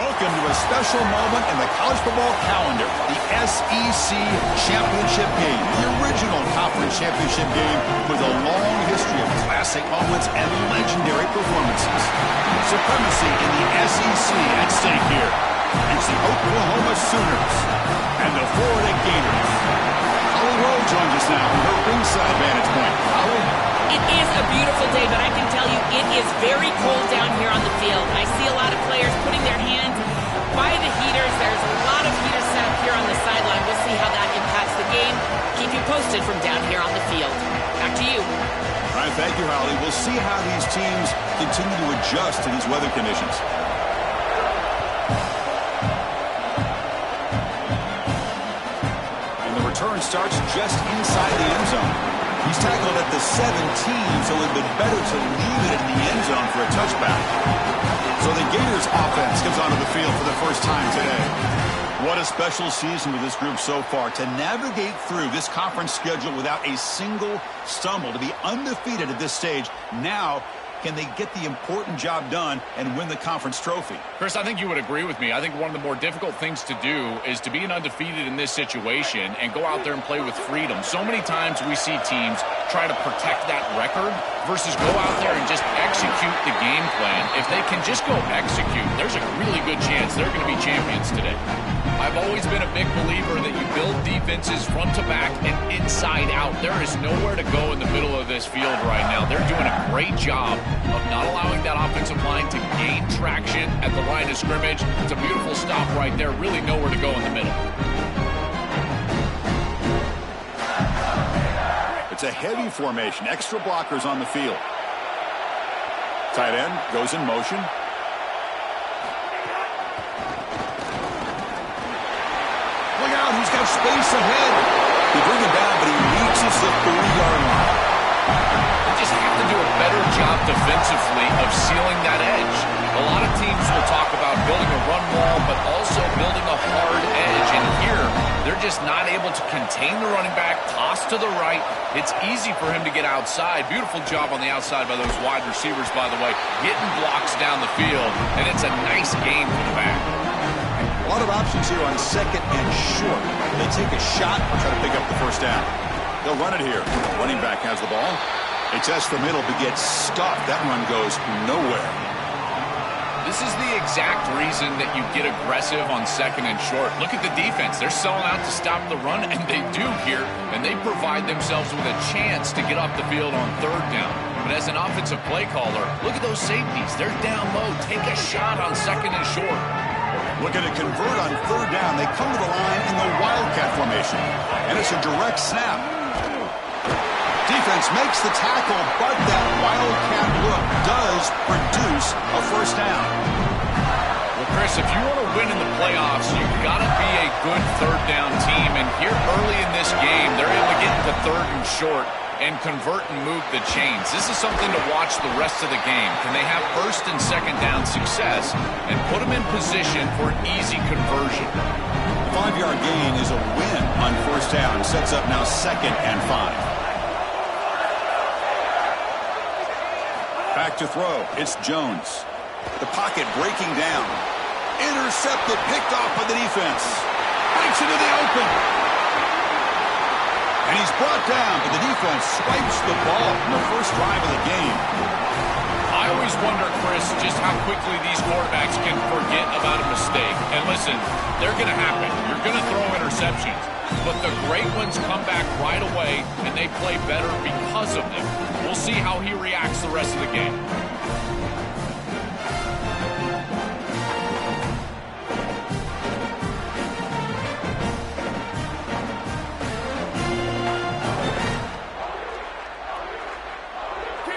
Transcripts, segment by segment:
Welcome to a special moment in the college football calendar, the SEC Championship Game, the original conference championship game with a long history of classic moments and legendary performances. Supremacy in the SEC at stake here. It's the Oklahoma Sooners and the Florida Gators. Holly Rowe joins us now from her ringside vantage point. Holly? It is a beautiful day, but I can tell you it is very cold down here on the field. I see a lot of players putting their hands by the heaters. There's a lot of heaters set up here on the sideline. We'll see how that impacts the game. Keep you posted from down here on the field. Back to you. All right, thank you, Holly. We'll see how these teams continue to adjust to these weather conditions. And the return starts just inside the end zone. He's tackled at the 17, so it would have been better to leave it in the end zone for a touchback. So the Gators offense comes onto the field for the first time today. What a special season with this group so far. To navigate through this conference schedule without a single stumble, to be undefeated at this stage. Now, can they get the important job done and win the conference trophy? Chris, I think you would agree with me. I think one of the more difficult things to do is to be an undefeated in this situation and go out there and play with freedom. So many times we see teams try to protect that record versus go out there and just execute the game plan. If they can just go execute, there's a really good chance they're going to be champions today. I've always been a big believer that you build defenses front to back and inside out. There is nowhere to go in the middle of this field right now. They're doing a great job of not allowing that offensive line to gain traction at the line of scrimmage. It's a beautiful stop right there. Really nowhere to go in the middle. It's a heavy formation. Extra blockers on the field. Tight end goes in motion. Look out, he's got space ahead. They bring him down, but he reaches the 30-yard line. They just have to do a better job defensively of sealing that edge. A lot of teams will talk about building a run wall, but also building a hard edge. And here, they're just not able to contain the running back, toss to the right. It's easy for him to get outside. Beautiful job on the outside by those wide receivers, by the way, getting blocks down the field. And it's a nice gain for the back. A lot of options here on second and short. They take a shot or try to pick up the first down. They'll run it here. Running back has the ball. They test the middle, but gets stuffed. That run goes nowhere. This is the exact reason that you get aggressive on second and short. Look at the defense. They're selling out to stop the run, and they do here. And they provide themselves with a chance to get off the field on third down. But as an offensive play caller, look at those safeties. They're down low. Take a shot on second and short. Looking to convert on third down. They come to the line in the Wildcat formation. And it's a direct snap. Defense makes the tackle, but that Wildcat look does produce a first down. Well, Chris, if you want to win in the playoffs, you've got to be a good third down team. And here early in this game, they're able to get into third and short and convert and move the chains. This is something to watch the rest of the game. Can they have first and second down success and put them in position for an easy conversion? The 5-yard gain is a win on first down. Sets up now second and 5. Back to throw. It's Jones. The pocket breaking down. Intercepted, picked off by the defense. Breaks into the open. And he's brought down, but the defense swipes the ball in the first drive of the game. I always wonder, Chris, just how quickly these quarterbacks can forget about a mistake. And listen, they're going to happen. You're going to throw interceptions. But the great ones come back right away, and they play better because of them. We'll see how he reacts the rest of the game.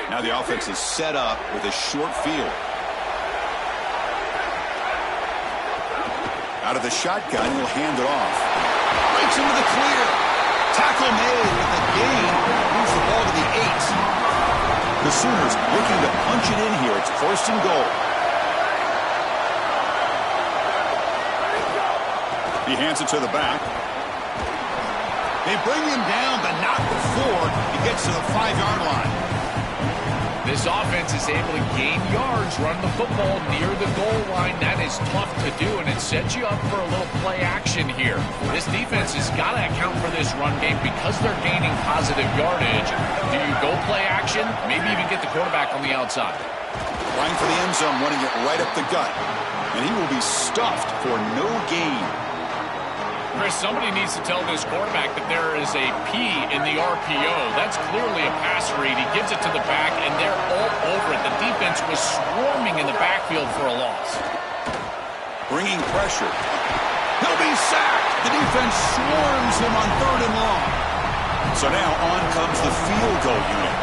Now the offense is set up with a short field. Out of the shotgun, he'll hand it off. Breaks into the clear. Tackle made with a gain. Moves the ball to the 8. The Sooners looking to punch it in here. It's first and goal. He hands it to the back. They bring him down, but not before he gets to the 5-yard line. This offense is able to gain yards, run the football near the goal line. That is tough to do, and it sets you up for a little play action here. This defense has got to account for this run game because they're gaining positive yardage. Do you go play action? Maybe even get the quarterback on the outside. Line for the end zone, running it right up the gut. And he will be stuffed for no gain. Chris, somebody needs to tell this quarterback that there is a P in the RPO. That's clearly a pass read. He gives it to the back, and they're all over it. The defense was swarming in the backfield for a loss. Bringing pressure. He'll be sacked. The defense swarms him on 3rd and long. So now on comes the field goal unit.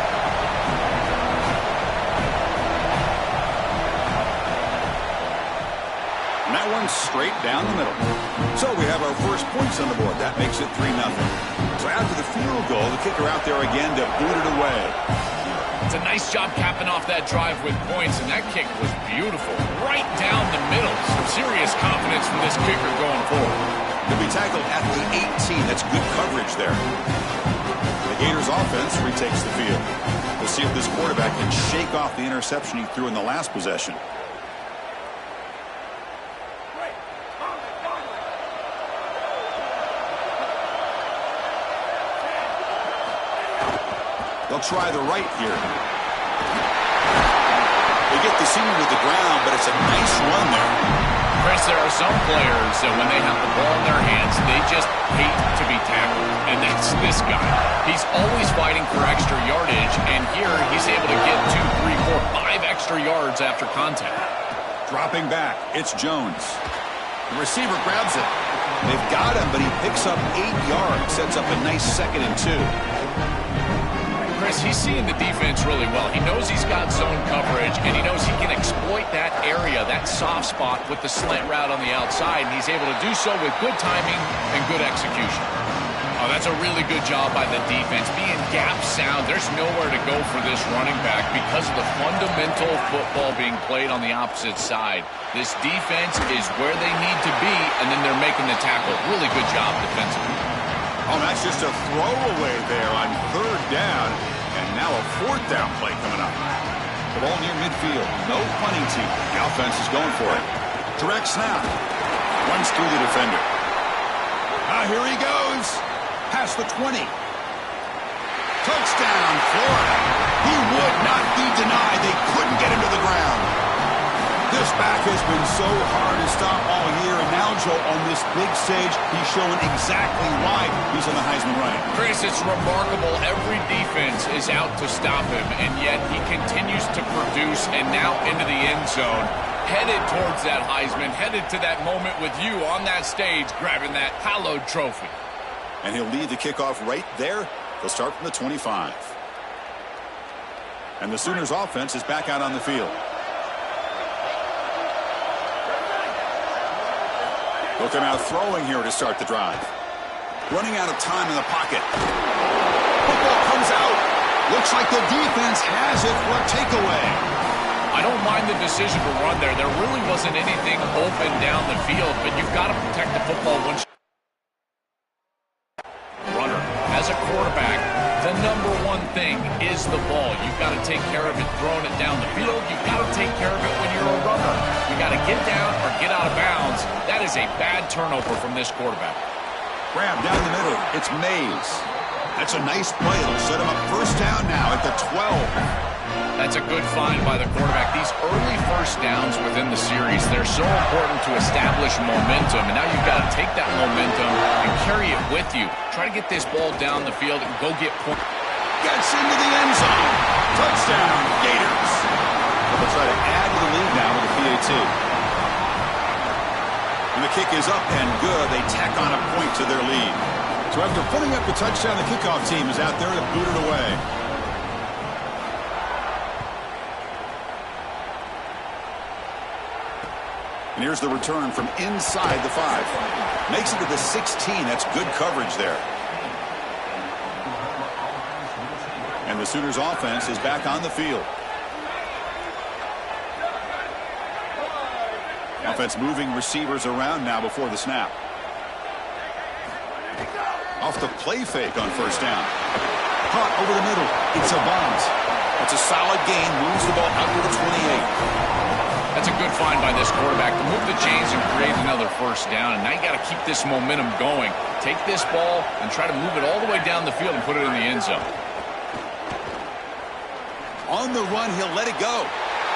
And that one's straight down the middle. So we have our first points on the board. That makes it 3-0. So after the field goal, the kicker out there again to boot it away. It's a nice job capping off that drive with points, and that kick was beautiful. Right down the middle. Some serious confidence from this kicker going forward. He'll be tackled at the 18. That's good coverage there. The Gators offense retakes the field. We'll see if this quarterback can shake off the interception he threw in the last possession. They'll try the right here. They get the senior to the ground, but it's a nice run there. Chris, there are some players that when they have the ball in their hands, they just hate to be tackled. And that's this guy. He's always fighting for extra yardage, and here he's able to get 2, 3, 4, 5 extra yards after contact. Dropping back, it's Jones. The receiver grabs it. They've got him, but he picks up 8 yards, sets up a nice 2nd and 2. Chris, he's seeing the defense really well. He knows he's got zone coverage, and he knows he can exploit that area, that soft spot, with the slant route on the outside, and he's able to do so with good timing and good execution. Oh, that's a really good job by the defense. Being gap sound, there's nowhere to go for this running back because of the fundamental football being played on the opposite side. This defense is where they need to be, and then they're making the tackle. Really good job defensively. Oh, that's just a throwaway there on 3rd down. And now a 4th down play coming up. The ball near midfield. No punting team. The offense is going for it. Direct snap. Runs through the defender. Here he goes. Past the 20. Touchdown, Florida. He would not be denied. They couldn't get him to the ground. This back has been so hard to stop all year, and now, Joe, on this big stage, he's showing exactly why he's in the Heisman running. Chris, it's remarkable. Every defense is out to stop him, and yet he continues to produce, and now into the end zone, headed towards that Heisman, headed to that moment with you on that stage, grabbing that hallowed trophy. And he'll lead the kickoff right there. They'll start from the 25. And the Sooners offense is back out on the field. They'll come out throwing here to start the drive. Running out of time in the pocket. Football comes out. Looks like the defense has it for a takeaway. I don't mind the decision to run there. There really wasn't anything open down the field, but you've got to protect the football once. Runner. As a quarterback, the number one thing is the ball. You've got to take care of it throwing it down the field. You've got to take care of it when you're a runner. You got to get down or get out of bounds. That is a bad turnover from this quarterback. Grab down the middle. It's Mays. That's a nice play. It'll set him up 1st down now at the 12. That's a good find by the quarterback. These early 1st downs within the series, they're so important to establish momentum. And now you've got to take that momentum and carry it with you. Try to get this ball down the field and go get points. Gets into the end zone. Touchdown, Gators. They'll try to add to the lead now with the PAT. And the kick is up and good. They tack on a point to their lead. So after putting up the touchdown, the kickoff team is out there to boot it away. And here's the return from inside the 5. Makes it to the 16. That's good coverage there. And the Sooners offense is back on the field. Offense moving receivers around now before the snap. Off the play fake on 1st down. Caught over the middle. It's a bunt. A It's a solid gain, moves the ball out to the 28. That's a good find by this quarterback to move the chains and create another first down. And now you got to keep this momentum going. Take this ball and try to move it all the way down the field and put it in the end zone. On the run, he'll let it go.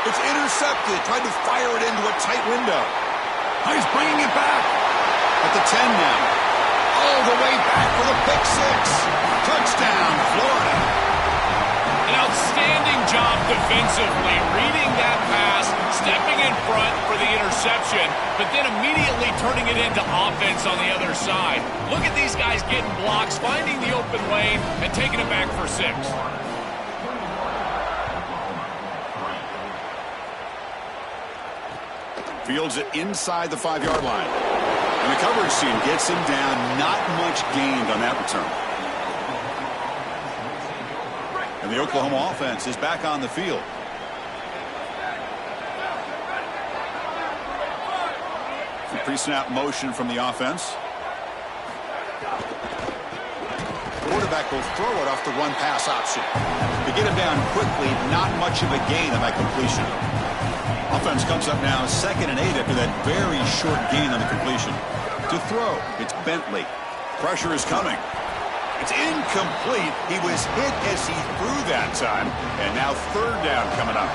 It's intercepted. Tried to fire it into a tight window. He's bringing it back. At the 10 now. All the way back for the pick six. Touchdown, Florida. An outstanding job defensively, reading that pass, stepping in front for the interception, but then immediately turning it into offense on the other side. Look at these guys getting blocks, finding the open lane, and taking it back for 6. Fields it inside the 5-yard line. And the coverage team gets him down. Not much gained on that return. And the Oklahoma offense is back on the field. Some pre-snap motion from the offense. Quarterback will throw it off the run-pass option. To get him down quickly, not much of a gain on that completion. Offense comes up now 2nd and 8 after that very short gain on the completion. To throw, it's Bentley. Pressure is coming. It's incomplete. He was hit as he threw that time. And now 3rd down coming up.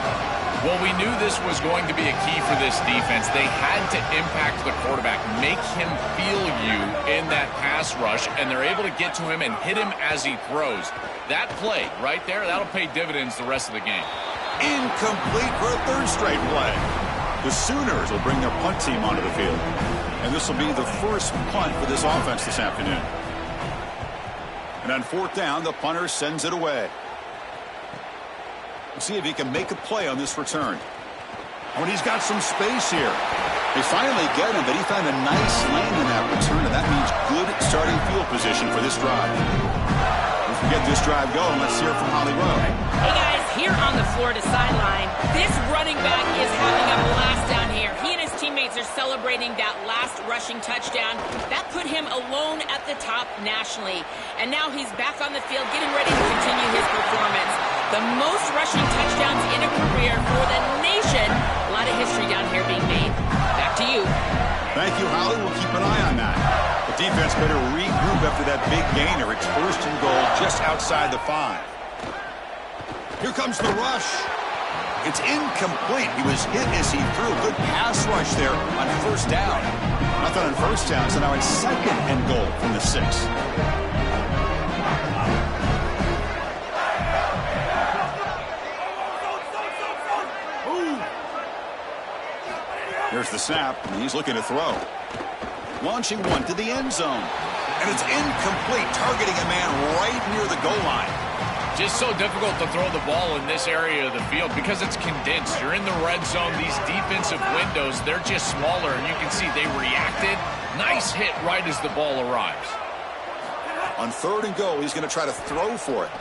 Well, we knew this was going to be a key for this defense. They had to impact the quarterback, make him feel you in that pass rush, and they're able to get to him and hit him as he throws. That play right there, that'll pay dividends the rest of the game. Incomplete for a 3rd straight play. The Sooners will bring their punt team onto the field. And this will be the first punt for this offense this afternoon. And on 4th down, the punter sends it away. Let's see if he can make a play on this return. Oh, and he's got some space here. They finally get him, but he found a nice lane in that return, and that means good starting field position for this drive. Let's get this drive going. Let's hear from Holly Rowe. Hey, guys, here on the Florida sideline, this running back is having a blast down here. He and his teammates are celebrating that last rushing touchdown. That put him alone at the top nationally. And now he's back on the field getting ready to continue his performance. The most rushing touchdowns in a career for the nation. A lot of history down here being made. Back to you. Thank you, Holly. We'll keep an eye on that. The defense better regroup after that big gainer. It's 1st and goal just outside the 5. Here comes the rush. It's incomplete. He was hit as he threw. Good pass rush there on 1st down. Nothing on 1st down, so now it's 2nd and goal from the 6. There's the snap, and he's looking to throw. Launching one to the end zone. And it's incomplete, targeting a man right near the goal line. Just so difficult to throw the ball in this area of the field because it's condensed. You're in the red zone. These defensive windows, they're just smaller, and you can see they reacted. Nice hit right as the ball arrives. On 3rd and goal, he's going to try to throw for it.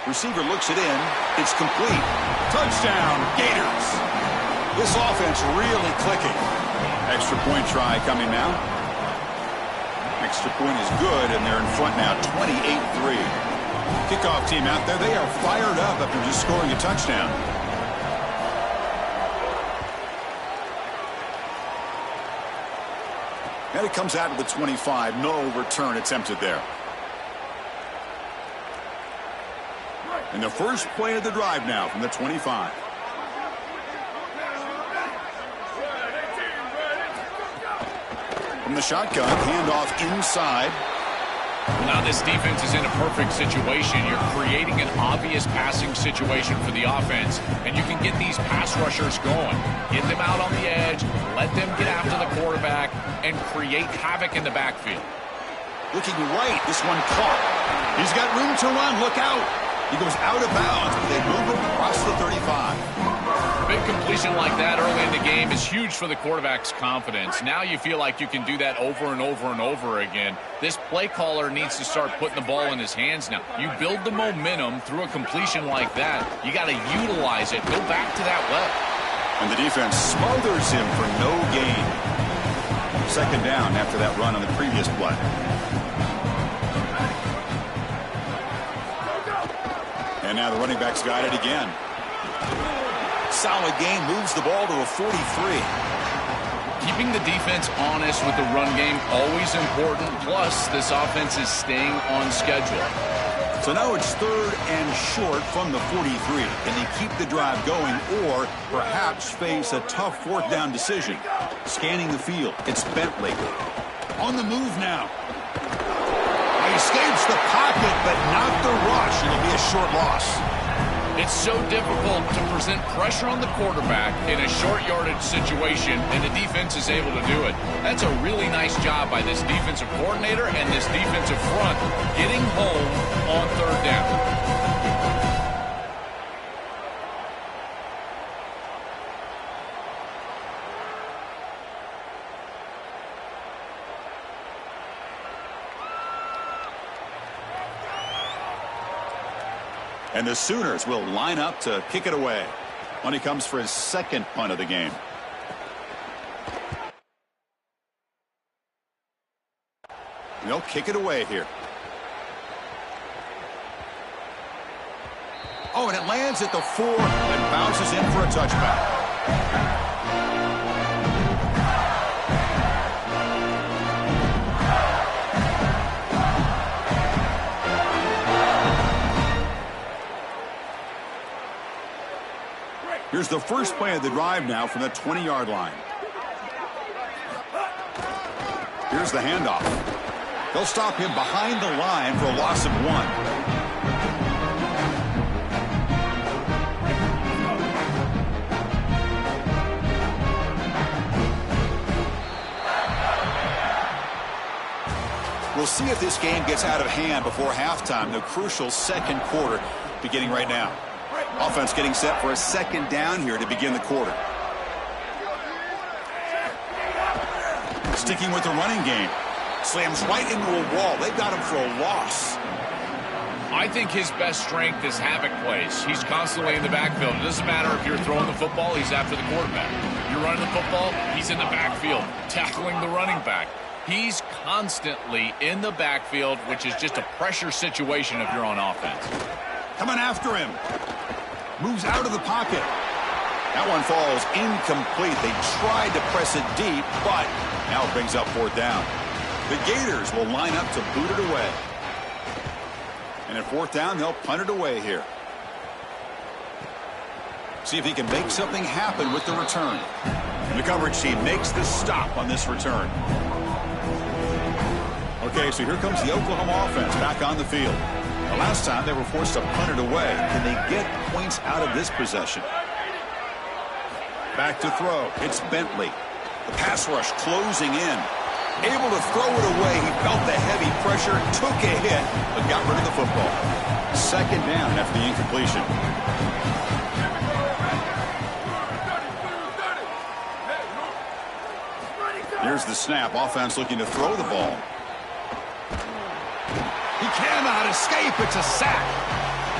Receiver looks it in. It's complete. Touchdown, Gators. This offense really clicking. Extra point try coming now. Extra point is good, and they're in front now, 28-3. Kickoff team out there, they are fired up after just scoring a touchdown. And it comes out of the 25. No return attempted there. And the first play of the drive now from the 25. From the shotgun, handoff inside. Now this defense is in a perfect situation. You're creating an obvious passing situation for the offense, and you can get these pass rushers going. Get them out on the edge, let them get after the quarterback, and create havoc in the backfield. Looking right, this one caught. He's got room to run, look out. He goes out of bounds, but they move him across the 35. Big completion like that early in the game is huge for the quarterback's confidence. Now you feel like you can do that over and over and over again. This play caller needs to start putting the ball in his hands now. You build the momentum through a completion like that. You got to utilize it. Go back to that well. And the defense smothers him for no gain. 2nd down after that run on the previous play. And now the running back's got it again. Solid game, moves the ball to a 43. Keeping the defense honest with the run game, always important. Plus, this offense is staying on schedule. So now it's 3rd and short from the 43. Can they keep the drive going or perhaps face a tough 4th down decision? Scanning the field, it's Bentley. On the move now. He escapes the pocket, but not the rush. It'll be a short loss. It's so difficult to present pressure on the quarterback in a short yardage situation, and the defense is able to do it. That's a really nice job by this defensive coordinator and this defensive front getting home on 3rd down. And the Sooners will line up to kick it away. Money comes for his 2nd punt of the game. They'll kick it away here. Oh, and it lands at the 4 and bounces in for a touchback. Here's the first play of the drive now from the 20-yard line. Here's the handoff. They'll stop him behind the line for a loss of 1. We'll see if this game gets out of hand before halftime. The crucial 2nd quarter beginning right now. Offense getting set for a 2nd down here to begin the quarter. Sticking with the running game. Slams right into a wall. They've got him for a loss. I think his best strength is havoc plays. He's constantly in the backfield. It doesn't matter if you're throwing the football, he's after the quarterback. You're running the football, he's in the backfield, tackling the running back. He's constantly in the backfield, which is just a pressure situation if you're on offense. Coming after him. Moves out of the pocket. That one falls incomplete. They tried to press it deep, but now it brings up 4th down. The Gators will line up to boot it away. And at 4th down, they'll punt it away here. See if he can make something happen with the return. And the coverage team makes the stop on this return. Okay, so here comes the Oklahoma offense back on the field. The last time they were forced to punt it away. Can they get points out of this possession? Back to throw. It's Bentley. The pass rush closing in. Able to throw it away. He felt the heavy pressure, took a hit, but got rid of the football. 2nd down after the incompletion. Here's the snap. Offense looking to throw the ball. He cannot escape. It's a sack.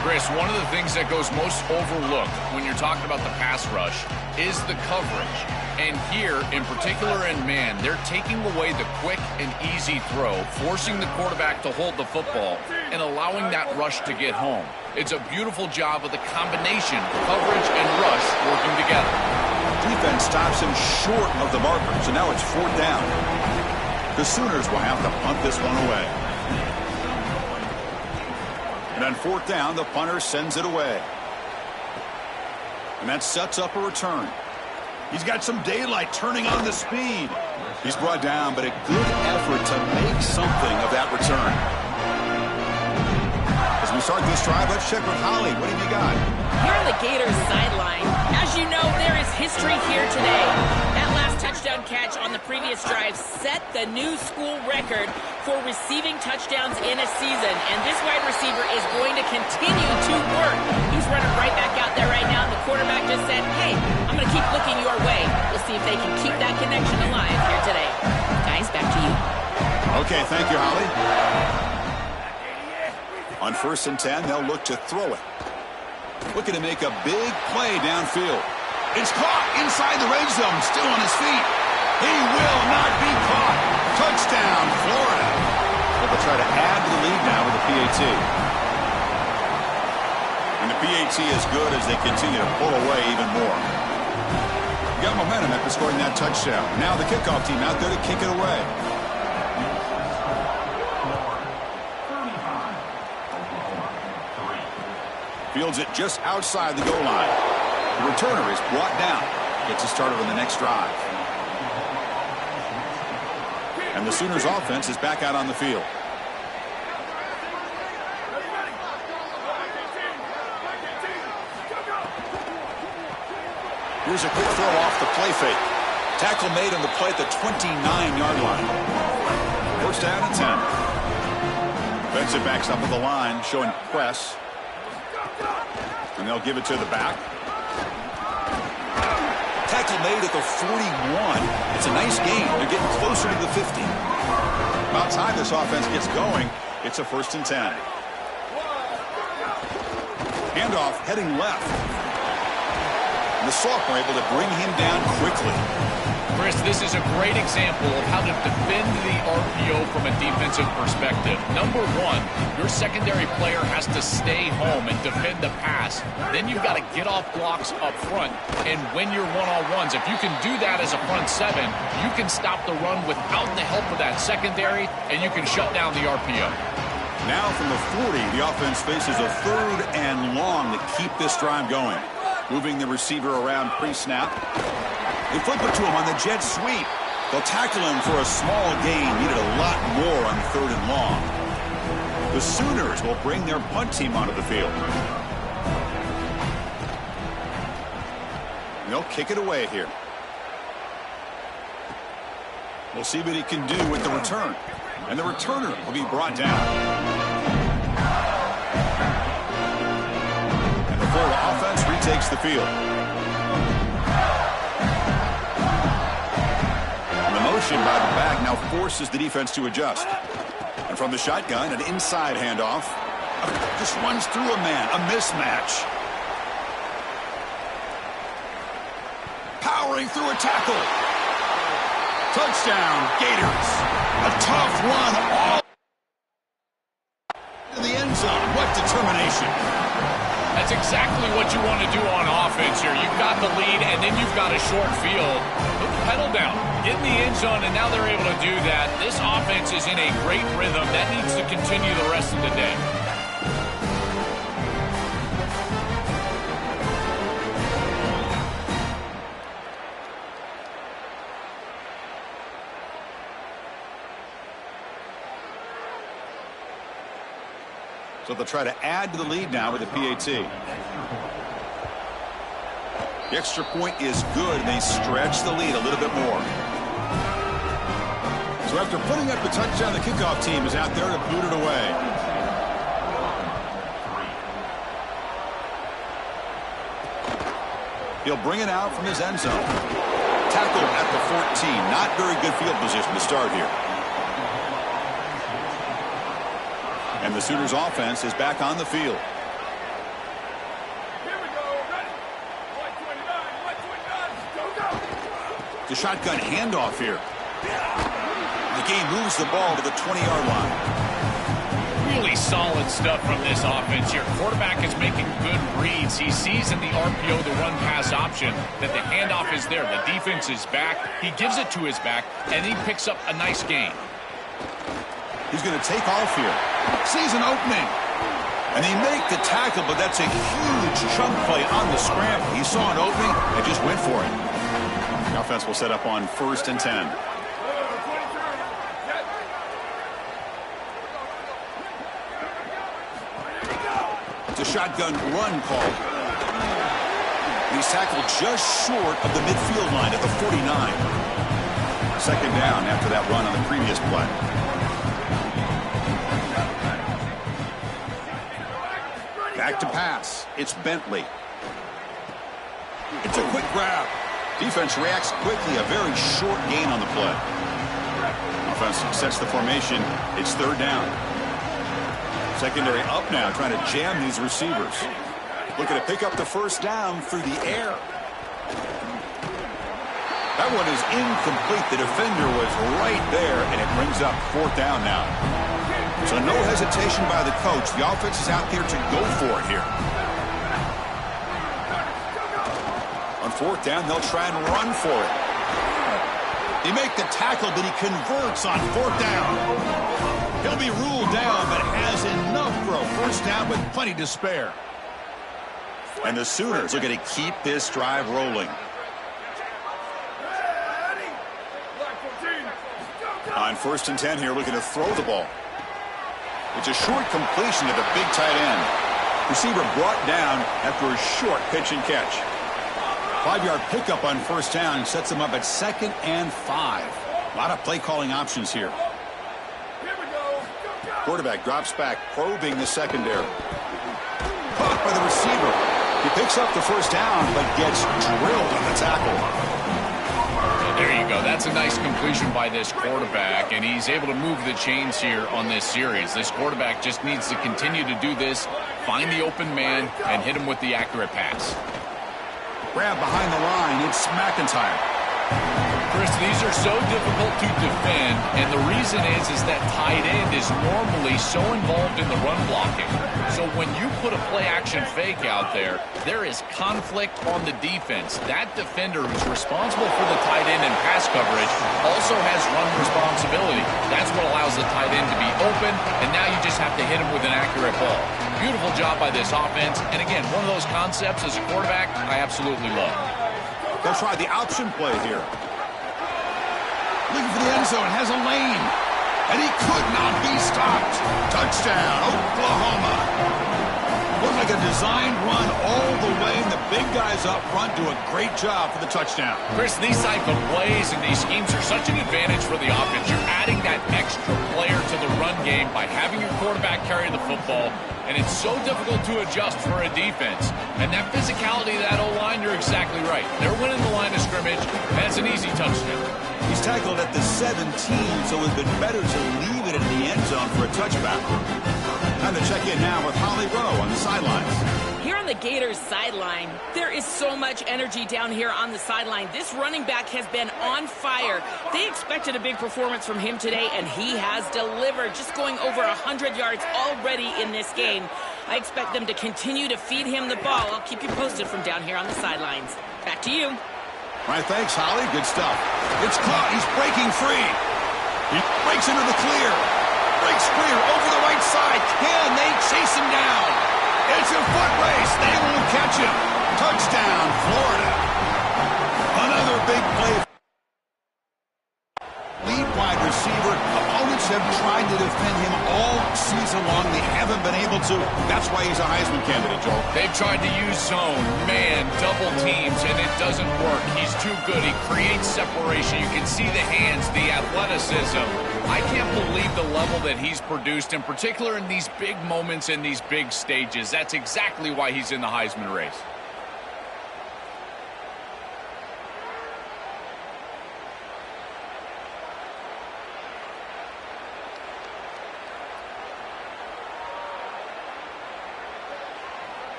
Chris, one of the things that goes most overlooked when you're talking about the pass rush is the coverage. And here, in particular in man, they're taking away the quick and easy throw, forcing the quarterback to hold the football and allowing that rush to get home. It's a beautiful job of the combination, coverage and rush working together. Defense stops him short of the marker, so now it's 4th down. The Sooners will have to punt this one away. And on 4th down, the punter sends it away. And that sets up a return. He's got some daylight turning on the speed. He's brought down, but a good effort to make something of that return. As we start this drive, let's check with Holly. What have you got? Here on the Gators sideline, as you know, there is history here today. That last touchdown catch on the previous drive set the new school record for receiving touchdowns in a season. And this wide receiver is going to continue to work. He's running right back out there right now. And the quarterback just said, hey, I'm going to keep looking your way. We'll see if they can keep that connection alive here today. Guys, back to you. Okay, thank you, Holly. On 1st and 10, they'll look to throw it. Looking to make a big play downfield. It's caught inside the red zone, still on his feet. He will not be caught. Touchdown, Florida. But they'll try to add to the lead now with a PAT. And the PAT is good as they continue to pull away even more. Got momentum after scoring that touchdown. Now the kickoff team out there to kick it away. Fields it just outside the goal line. The returner is brought down. Gets us started on the next drive. And the Sooners offense is back out on the field. Here's a quick throw off the play fake. Tackle made on the play at the 29-yard line. First down and 10. Defensive backs up on the line, showing press. And they'll give it to the back. Tackle made at the 41. It's a nice gain. They're getting closer to the 50. About time this offense gets going. It's a first and 10. Handoff heading left. And the sophomore able to bring him down quickly. Chris, this is a great example of how to defend the RPO from a defensive perspective. Number one, your secondary player has to stay home and defend the pass. Then you've got to get off blocks up front and win your one-on-ones. If you can do that as a front seven, you can stop the run without the help of that secondary, and you can shut down the RPO. Now from the 40, the offense faces a third and long to keep this drive going. Moving the receiver around pre-snap. They flip it to him on the jet sweep. They'll tackle him for a small gain. Needed a lot more on third and long. The Sooners will bring their punt team onto the field. They'll kick it away here. We'll see what he can do with the return. And the returner will be brought down. And the Florida offense retakes the field. Motion by the back now forces the defense to adjust. And from the shotgun, an inside handoff. Just runs through a man. A mismatch. Powering through a tackle. Touchdown, Gators. A tough run all to the end zone. What determination. That's exactly what you want to do on offense here. You've got the lead, and then you've got a short field. Put the pedal down, get in the end zone, and now they're able to do that. This offense is in a great rhythm. That needs to continue the rest of the day. So they'll try to add to the lead now with the PAT. The extra point is good, and they stretch the lead a little bit more. So after putting up the touchdown, the kickoff team is out there to boot it away. He'll bring it out from his end zone. Tackle at the 14. Not very good field position to start here. And the Sooners offense is back on the field. Here we go. Ready. 129. The shotgun handoff here. The game moves the ball to the 20-yard line. Really solid stuff from this offense here. Quarterback is making good reads. He sees in the RPO the run-pass option that the handoff is there. The defense is back. He gives it to his back, and he picks up a nice gain. He's going to take off here. Sees an opening. And they make the tackle, but that's a huge chunk play on the scramble. He saw an opening and just went for it. The offense will set up on 1st and 10. It's a shotgun run call. He's tackled just short of the midfield line at the 49. Second down after that run on the previous play. Back to pass. It's Bentley. It's a quick grab. Defense reacts quickly. A very short gain on the play. Offense sets the formation. It's third down. Secondary up now, trying to jam these receivers. Looking to pick up the first down through the air. That one is incomplete. The defender was right there, and it brings up fourth down now. So no hesitation by the coach. The offense is out there to go for it here. fourth down, they'll try and run for it. They make the tackle, but he converts on fourth down. He'll be ruled down, but has enough for a first down with plenty to spare. And the Sooners are going to keep this drive rolling. On 1st and 10 here, looking to throw the ball. It's a short completion to the big tight end. Receiver brought down after a short pitch and catch. 5-yard pickup on first down sets him up at 2nd and 5. A lot of play calling options here. Quarterback drops back, probing the secondary. Caught by the receiver. He picks up the first down, but gets drilled on the tackle. There you go. That's a nice completion by this quarterback, and he's able to move the chains here on this series. This quarterback just needs to continue to do this, find the open man, and hit him with the accurate pass. Grab behind the line. It's McIntyre. Chris, these are so difficult to defend, and the reason is that tight end is normally so involved in the run blocking. So when you put a play-action fake out there, there is conflict on the defense. That defender who's responsible for the tight end and pass coverage also has run responsibility. That's what allows the tight end to be open, and now you just have to hit him with an accurate ball. Beautiful job by this offense, and again, one of those concepts as a quarterback I absolutely love. They'll try the option play here. Looking for the end zone, has a lane. And he could not be stopped. Touchdown, Oklahoma. Looks like a designed run all the way, and the big guys up front do a great job for the touchdown. Chris, these type of plays and these schemes are such an advantage for the offense. You're adding that extra player to the run game by having your quarterback carry the football, and it's so difficult to adjust for a defense. And that physicality of that O-line, you're exactly right. They're winning the line of scrimmage, and it's an easy touchdown. He's tackled at the 17, so it's been better to leave it in the end zone for a touchback. Time to check in now with Holly Rowe on the sidelines. Here on the Gators sideline, there is so much energy down here on the sideline. This running back has been on fire. They expected a big performance from him today, and he has delivered, just going over 100 yards already in this game. I expect them to continue to feed him the ball. I'll keep you posted from down here on the sidelines. Back to you. All right, thanks, Holly. Good stuff. It's caught. He's breaking free. He breaks into the clear. Breaks clear over the right side. Can they chase him down? It's a foot race. They won't catch him. Touchdown, Florida. Another big play. Lead wide receiver. Opponents have tried to defend him all season long. They haven't been able to. That's why he's a Heisman candidate, Joel. They've tried to use zone, man, double teams, and it doesn't work. He's too good. He creates separation. You can see the hands, the athleticism. I can't believe the level that he's produced, in particular in these big moments and these big stages. That's exactly why he's in the Heisman race.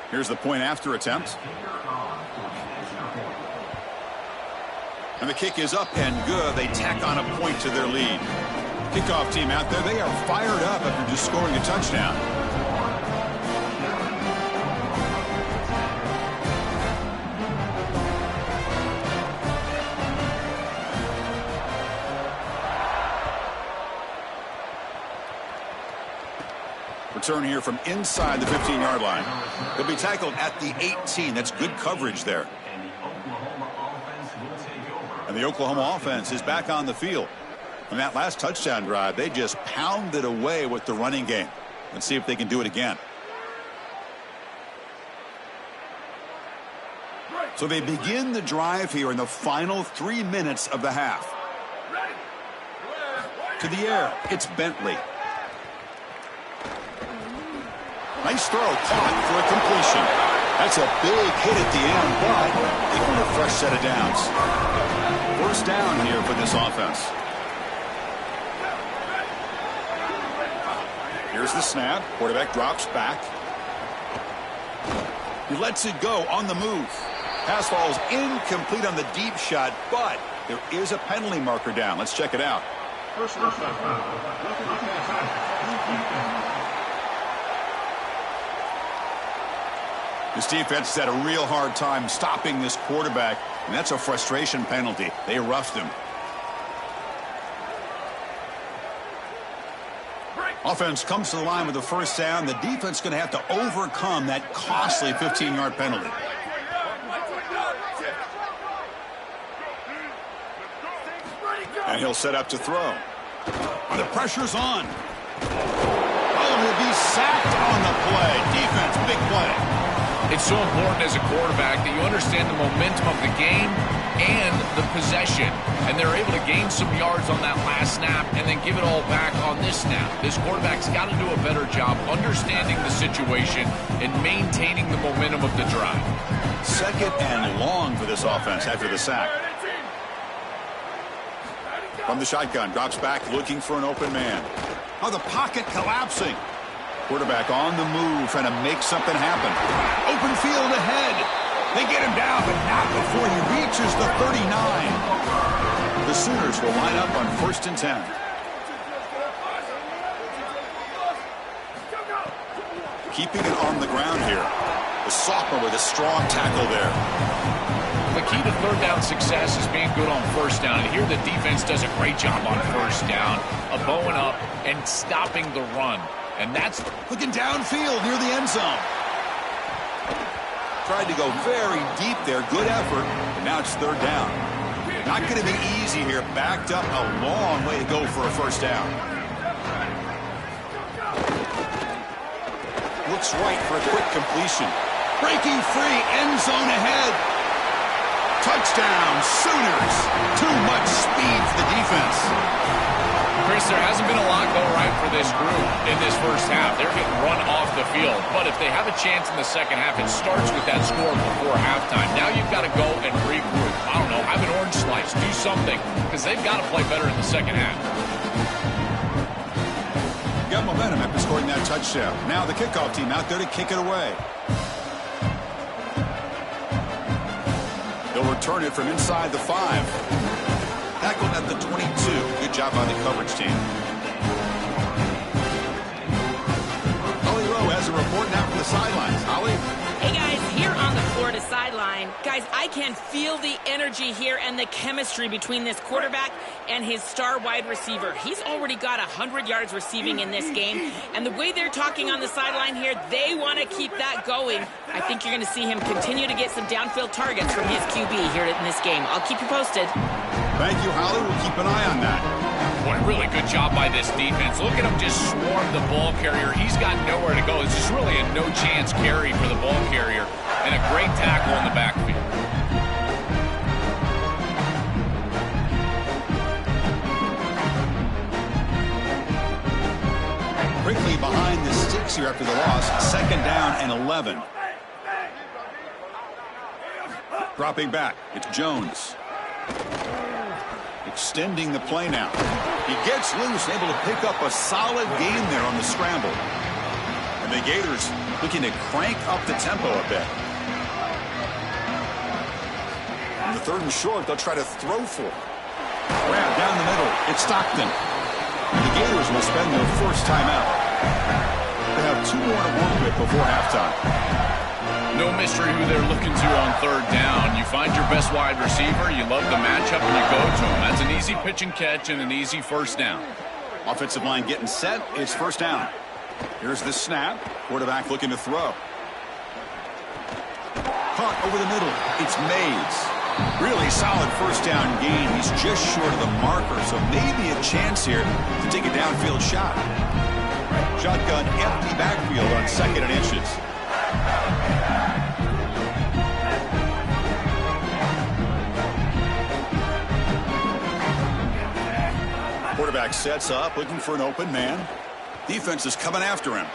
Here's the point after attempt. And the kick is up and good. They tack on a point to their lead. Kickoff team out there, they are fired up after just scoring a touchdown. Return here from inside the 15-yard line. He'll be tackled at the 18. That's good coverage there. And the Oklahoma offense is back on the field. On that last touchdown drive, they just pounded away with the running game. Let's see if they can do it again. So they begin the drive here in the final 3 minutes of the half. To the air, it's Bentley. Nice throw, caught for a completion. That's a big hit at the end, but they want a fresh set of downs. First down here for this offense. Here's the snap. Quarterback drops back. He lets it go on the move. Pass falls incomplete on the deep shot, but there is a penalty marker down. Let's check it out. This defense has had a real hard time stopping this quarterback, and that's a frustration penalty. They roughed him. Offense comes to the line with a first down. The defense is going to have to overcome that costly 15-yard penalty. And he'll set up to throw. The pressure's on. Oh, he'll be sacked on the play. Defense, big play. It's so important as a quarterback that you understand the momentum of the game and the possession. And they're able to gain some yards on that last snap and then give it all back on this snap. This quarterback's got to do a better job understanding the situation and maintaining the momentum of the drive. Second and long for this offense after the sack. From the shotgun, drops back looking for an open man. Oh, the pocket collapsing. Quarterback on the move, trying to make something happen. Open field ahead. They get him down, but not before he reaches the 39. The Sooners will line up on 1st and 10. Keeping it on the ground here. The sophomore with a strong tackle there. The key to third down success is being good on first down. And here the defense does a great job on first down of bowing up and stopping the run. And that's looking downfield near the end zone. Tried to go very deep there. Good effort. And now it's third down. Not going to be easy here. Backed up a long way to go for a first down. Looks right for a quick completion. Breaking free. End zone ahead. Touchdown, Sooners. Too much speed for the defense. Chris, there hasn't been a lot go right for this group in this first half. They're getting run off the field. But if they have a chance in the second half, it starts with that score before halftime. Now you've got to go and regroup. I don't know, have an orange slice, do something, because they've got to play better in the second half. Got momentum after scoring that touchdown. Now the kickoff team out there to kick it away. They'll return it from inside the 5. Tackled at the 22. Good job by the coverage team. Holly Rowe has a report now from the sidelines. Holly? Hey, guys, here on the Florida sideline. Guys, I can feel the energy here and the chemistry between this quarterback and his star wide receiver. He's already got 100 yards receiving in this game, and the way they're talking on the sideline here, they want to keep that going. I think you're going to see him continue to get some downfield targets from his QB here in this game. I'll keep you posted. Thank you, Holly. We'll keep an eye on that. Boy, really good job by this defense. Look at him just swarm the ball carrier. He's got nowhere to go. It's just really a no-chance carry for the ball carrier and a great tackle in the backfield. Quickly behind the sticks here after the loss. 2nd down and 11. Dropping back. It's Jones. Extending the play now. He gets loose, able to pick up a solid gain there on the scramble. And the Gators looking to crank up the tempo a bit. On the 3rd and short, they'll try to throw for it. Grab down the middle. It's Stockton. The Gators will spend their first timeout. They have 2 more to work with before halftime. No mystery who they're looking to on 3rd down. You find your best wide receiver, you love the matchup, and you go to him. That's an easy pitch and catch and an easy first down. Offensive line getting set. It's first down. Here's the snap. Quarterback looking to throw. Caught over the middle. It's Mays. Really solid first down gain. He's just short of the marker, so maybe a chance here to take a downfield shot. Shotgun empty backfield on 2nd and inches. Quarterback sets up, looking for an open man. Defense is coming after him.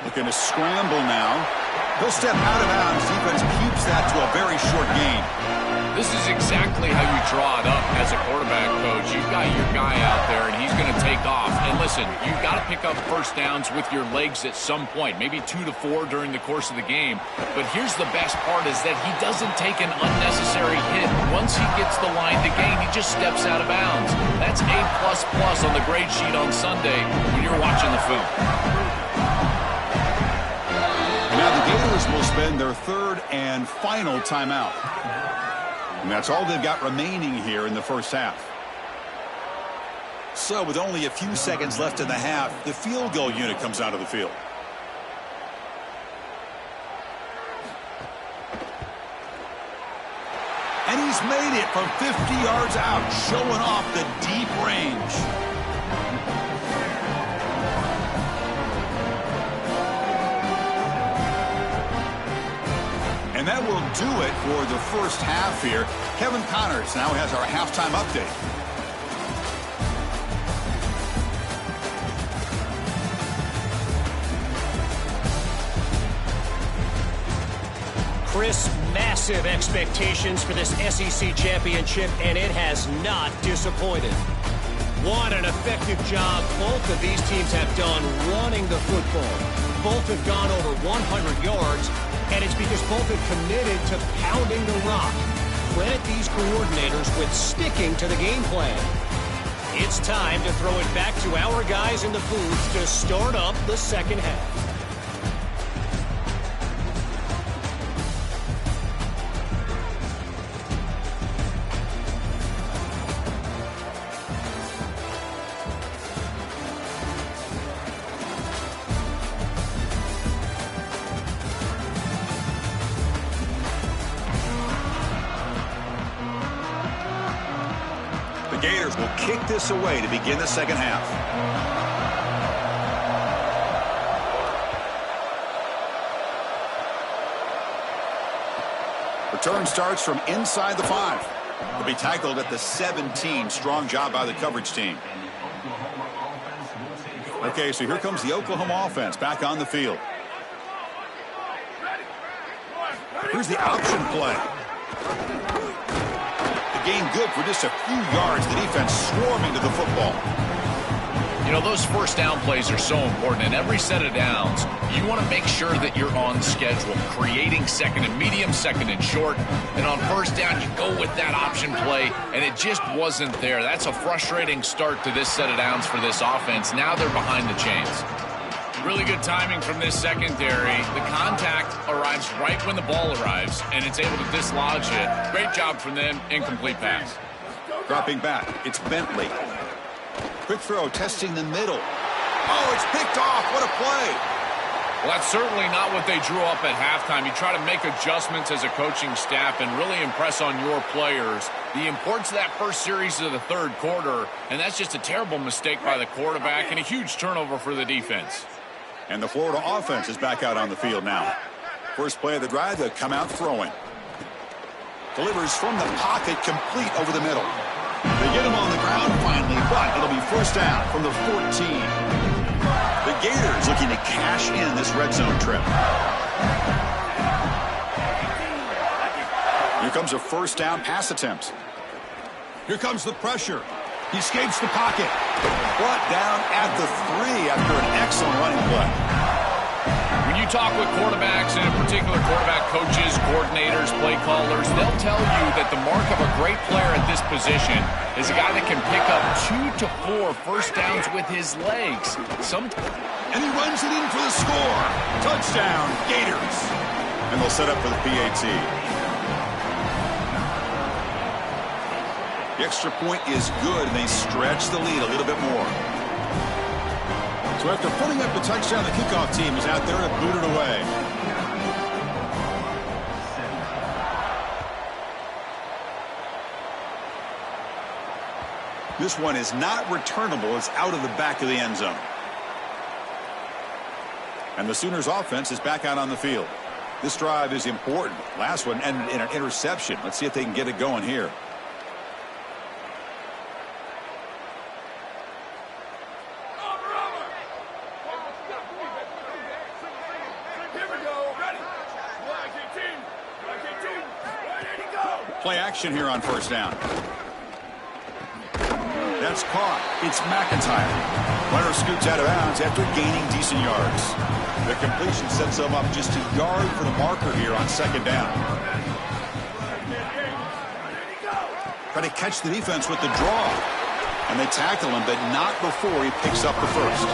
Looking to scramble now. He'll step out of bounds. Defense keeps that to a very short gain. This is exactly how you draw it up as a quarterback coach, you've got your guy out there, and he's going to take off. And listen, you've got to pick up first downs with your legs at some point, maybe 2 to 4 during the course of the game. But here's the best part is that he doesn't take an unnecessary hit. Once he gets the line to gain, he just steps out of bounds. That's A++ on the grade sheet on Sunday when you're watching the film. Now the Gators will spend their third and final timeout. And that's all they've got remaining here in the first half. So with only a few seconds left in the half, the field goal unit comes out of the field. And he's made it from 50 yards out, showing off the deep range. And that will do it for the first half here. Kevin Connors now has our halftime update. Chris, massive expectations for this SEC championship, and it has not disappointed. What an effective job both of these teams have done running the football. Both have gone over 100 yards, and it's because both have committed to pounding the rock. Credit these coordinators with sticking to the game plan. It's time to throw it back to our guys in the booth to start up the second half. Gators will kick this away to begin the second half. Return starts from inside the 5. Will be tackled at the 17. Strong job by the coverage team. Okay, so here comes the Oklahoma offense back on the field. Here's the option play. Gain good for just a few yards. The defense swarming to the football. You know, those first down plays are so important. In every set of downs, you want to make sure that you're on schedule, creating second and medium, second and short. And on first down, you go with that option play, and it just wasn't there. That's a frustrating start to this set of downs for this offense. Now they're behind the chains. Really good timing from this secondary. The contact arrives right when the ball arrives, and it's able to dislodge it. Great job from them. Incomplete pass. Dropping back, it's Bentley. Quick throw, testing the middle. Oh, it's picked off. What a play. Well, that's certainly not what they drew up at halftime. You try to make adjustments as a coaching staff and really impress on your players. The importance of that first series of the third quarter, and that's just a terrible mistake by the quarterback and a huge turnover for the defense. And the Florida offense is back out on the field now. First play of the drive, they'll come out throwing. Delivers from the pocket, complete over the middle. They get him on the ground finally, but it'll be first down from the 14. The Gators looking to cash in this red zone trip. Here comes a first down pass attempt. Here comes the pressure. He escapes the pocket. Brought down at the 3 after an excellent running play. When you talk with quarterbacks, and in particular quarterback coaches, coordinators, play callers, they'll tell you that the mark of a great player at this position is a guy that can pick up 2 to 4 first downs with his legs. And he runs it in for the score. Touchdown, Gators. And they'll set up for the PAT. The extra point is good, and they stretch the lead a little bit more. So after putting up the touchdown, the kickoff team is out there to boot it away. This one is not returnable. It's out of the back of the end zone. And the Sooners offense is back out on the field. This drive is important. Last one ended in an interception. Let's see if they can get it going here. Play action here on first down. That's caught. It's McIntyre. Runner scoots out of bounds after gaining decent yards. The completion sets them up just a yard for the marker here on second down. Try to catch the defense with the draw. And they tackle him, but not before he picks up the first.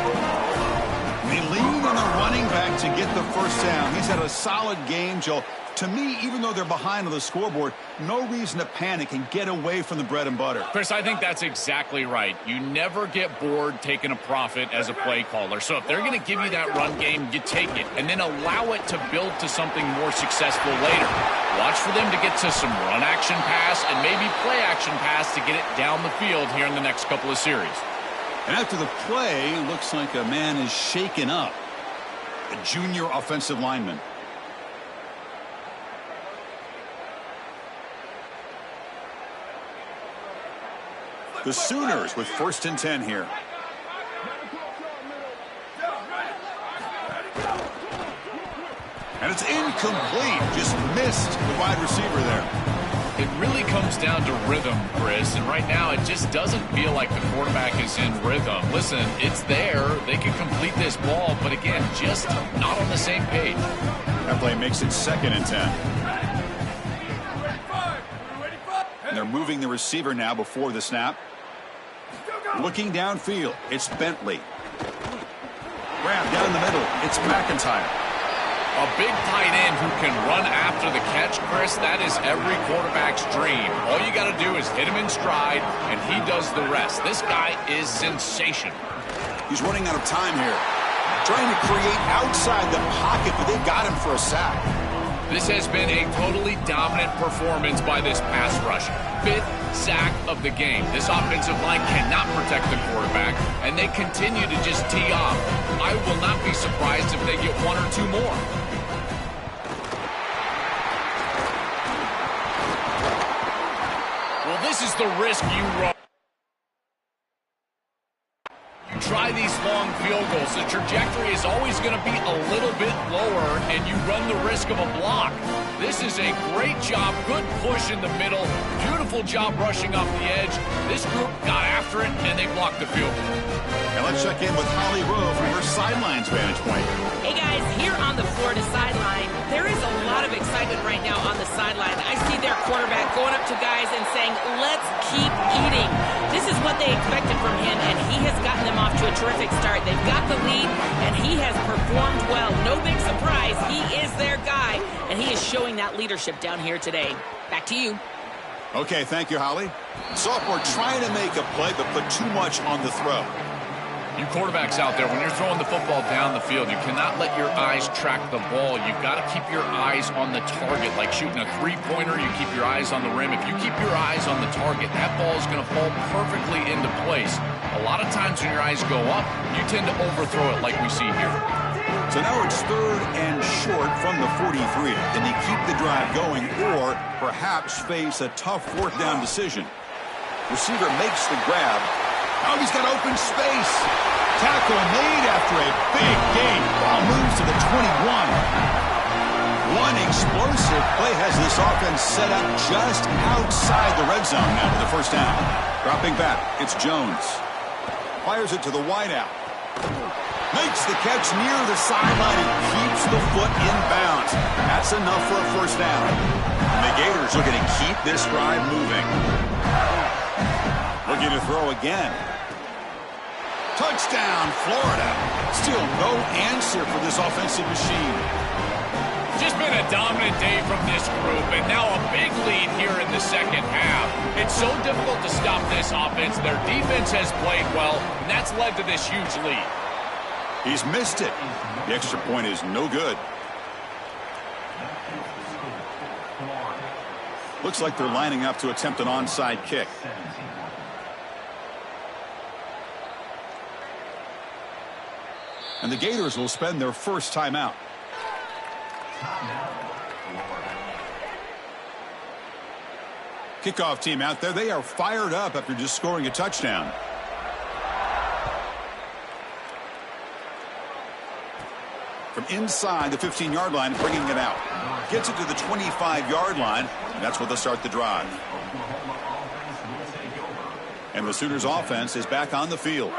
They lean on the running back to get the first down. He's had a solid game, Joe. To me, even though they're behind on the scoreboard, no reason to panic and get away from the bread and butter. Chris, I think that's exactly right. You never get bored taking a profit as a play caller. So if they're going to give you that run game, you take it and then allow it to build to something more successful later. Watch for them to get to some run action pass and maybe play action pass to get it down the field here in the next couple of series. And after the play, looks like a man is shaken up. A junior offensive lineman. The Sooners with 1st and 10 here. And it's incomplete. Just missed the wide receiver there. It really comes down to rhythm, Chris, and right now it just doesn't feel like the quarterback is in rhythm. Listen, it's there. They can complete this ball, but again, just not on the same page. That play makes it 2nd and 10. And they're moving the receiver now before the snap. Looking downfield, it's Bentley. Grab down the middle, it's McIntyre. A big tight end who can run after the catch, Chris, that is every quarterback's dream. All you got to do is hit him in stride, and he does the rest. This guy is sensational. He's running out of time here. Trying to create outside the pocket, but they got him for a sack. This has been a totally dominant performance by this pass rush. 5th sack of the game. This offensive line cannot protect the quarterback, and they continue to just tee off. I will not be surprised if they get 1 or 2 more. Well, this is the risk you run. Try these long field goals. The trajectory is always going to be a little bit lower, and you run the risk of a block. This is a great job. Good push in the middle. Beautiful job rushing off the edge. This group got after it, and they blocked the field goal. And let's check in with Holly Rowe from her sidelines vantage point. Hey, guys, here on the Florida sideline, there is a lot of excitement right now on the sideline. I see their quarterback going up to guys and saying, let's keep eating. This is what they expected from him, and he has gotten them off to a terrific start. They've got the lead, and he has performed well. No big surprise. He is their guy, and he is showing that leadership down here today. Back to you. Okay, thank you, Holly. Sophomore trying to make a play, but put too much on the throw. You quarterbacks out there, when you're throwing the football down the field, you cannot let your eyes track the ball. You've got to keep your eyes on the target. Like shooting a three-pointer, you keep your eyes on the rim. If you keep your eyes on the target, that ball is going to fall perfectly into place. A lot of times when your eyes go up, you tend to overthrow it like we see here. So now it's 3rd and short from the 43. Can they keep the drive going or perhaps face a tough 4th down decision? Receiver makes the grab. Now he's got open space. Tackle made after a big gain. Ball moves to the 21. One explosive play has this offense set up just outside the red zone now for the first down. Dropping back, it's Jones. Fires it to the wideout. Makes the catch near the sideline and keeps the foot in bounds. That's enough for a first down. And the Gators are going to keep this drive moving. Looking to throw again. Touchdown, Florida. Still no answer for this offensive machine. Just been a dominant day from this group, and now a big lead here in the second half. It's so difficult to stop this offense. Their defense has played well, and that's led to this huge lead. He's missed it. The extra point is no good. Looks like they're lining up to attempt an onside kick. And the Gators will spend their first timeout. Kickoff team out there. They are fired up after just scoring a touchdown. From inside the 15-yard line, bringing it out. Gets it to the 25-yard line. And that's where they'll start the drive. And the Sooners offense is back on the field.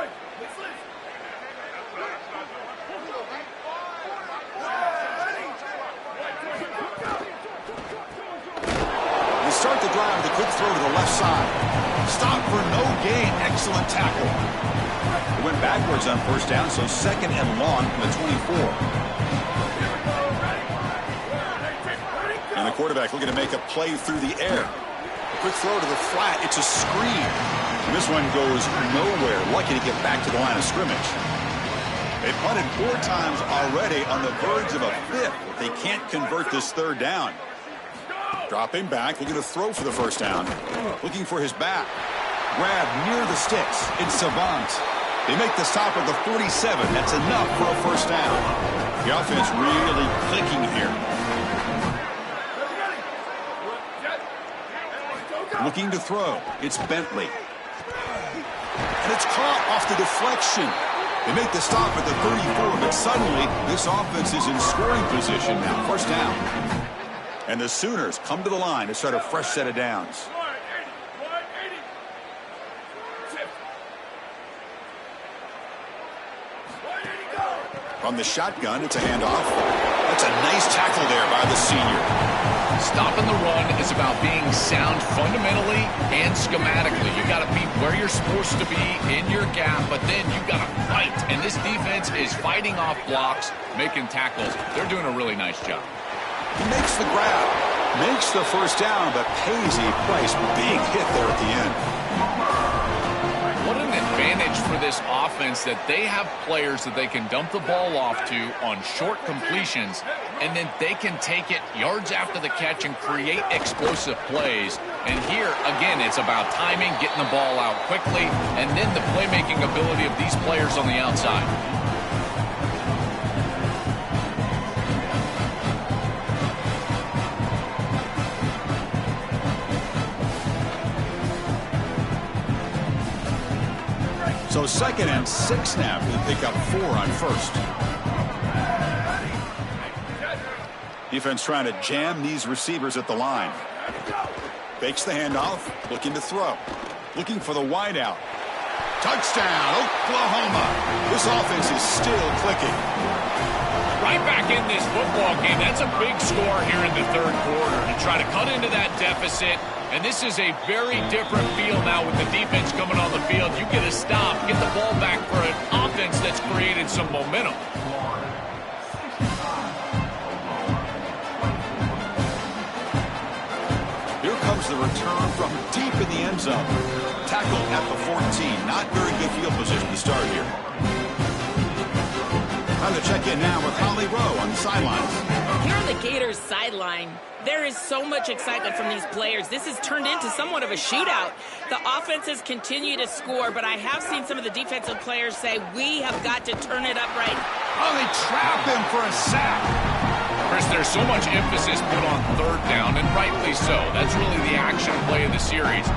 They start the drive with a quick throw to the left side. Stop for no gain. Excellent tackle. It went backwards on first down, so second and long from the 24. And the quarterback looking to make a play through the air. Quick throw to the flat. It's a screen. And this one goes nowhere. Lucky to get back to the line of scrimmage. They punted 4 times already on the verge of a 5th. They can't convert this third down. Dropping back, looking to throw for the first down. Looking for his back. Grab near the sticks. It's Savant. They make the stop at the 47. That's enough for a first down. The offense really clicking here. Looking to throw. It's Bentley. And it's caught off the deflection. They make the stop at the 34, but suddenly this offense is in scoring position now. First down. And the Sooners come to the line to start a fresh set of downs. From the shotgun, it's a handoff. That's a nice tackle there by the senior. Stopping the run is about being sound fundamentally and schematically. You got to be where you're supposed to be in your gap, but then you got to fight. And this defense is fighting off blocks, making tackles. They're doing a really nice job. He makes the grab, makes the first down, but pays a price. Big hit there at the end. What an advantage for this offense that they have players that they can dump the ball off to on short completions, and then they can take it yards after the catch and create explosive plays. And here, again, it's about timing, getting the ball out quickly, and then the playmaking ability of these players on the outside. So 2nd and 6 now. They pick up 4 on first. Defense trying to jam these receivers at the line. Fakes the handoff. Looking to throw. Looking for the wideout. Touchdown, Oklahoma. This offense is still clicking. Right back in this football game. That's a big score here in the third quarter to try to cut into that deficit. And this is a very different feel now with the defense coming on the field. You get a stop, get the ball back for an offense that's created some momentum. Here comes the return from deep in the end zone. Tackled at the 14. Not very good field position to start here. Time to check in now with Holly Rowe on the sidelines. Here on the Gators sideline, there is so much excitement from these players. This has turned into somewhat of a shootout. The offenses continue to score, but I have seen some of the defensive players say, we have got to turn it up right. Oh, they trap him for a sack. Chris, there's so much emphasis put on third down, and rightly so. That's really the action play of the series.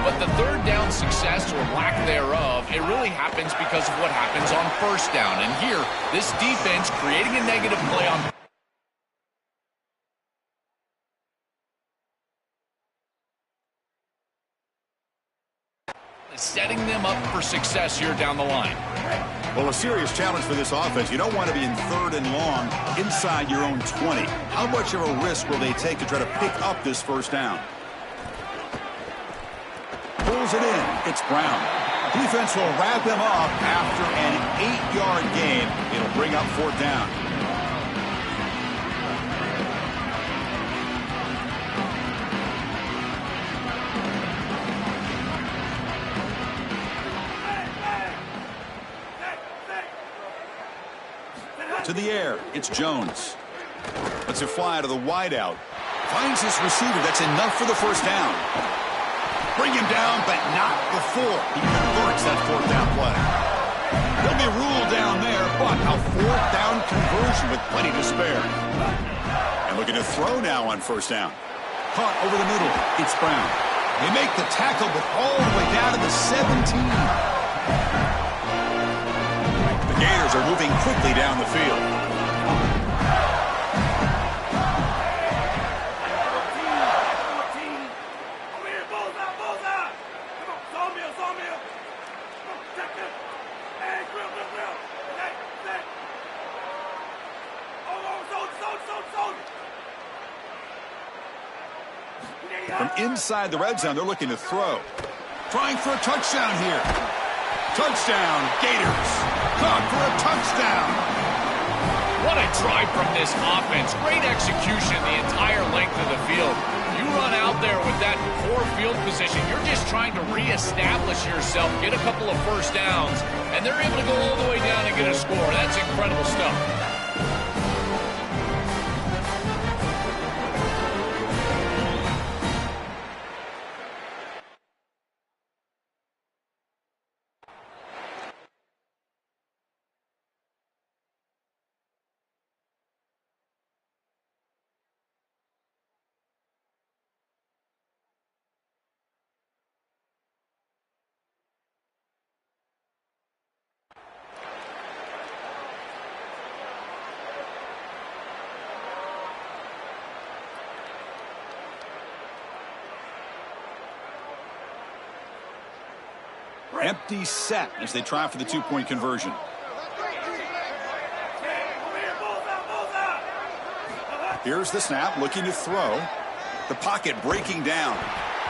But the third down success or lack thereof, it really happens because of what happens on first down. And here, this defense creating a negative play on setting them up for success here down the line. Well, a serious challenge for this offense. You don't want to be in 3rd and long inside your own 20. How much of a risk will they take to try to pick up this first down? Pulls it in. It's Brown. Defense will wrap him up after an 8-yard gain. It'll bring up 4th down. To the air, it's Jones. Lets it fly to the wideout. Finds his receiver. That's enough for the first down. Bring him down, but not before he converts that 4th down play. He'll be ruled down there, but a 4th down conversion with plenty to spare. And looking to throw now on first down. Caught over the middle. It's Brown. They make the tackle, but all the way down to the 17. Gators are moving quickly down the field. From inside the red zone, they're looking to throw. Trying for a touchdown here. Touchdown, Gators. Caught for a touchdown. What a drive from this offense. Great execution the entire length of the field. You run out there with that poor field position, you're just trying to reestablish yourself, get a couple of first downs, and they're able to go all the way down and get a score. That's incredible stuff. Empty set as they try for the two-point conversion. Here's the snap, looking to throw. The pocket breaking down.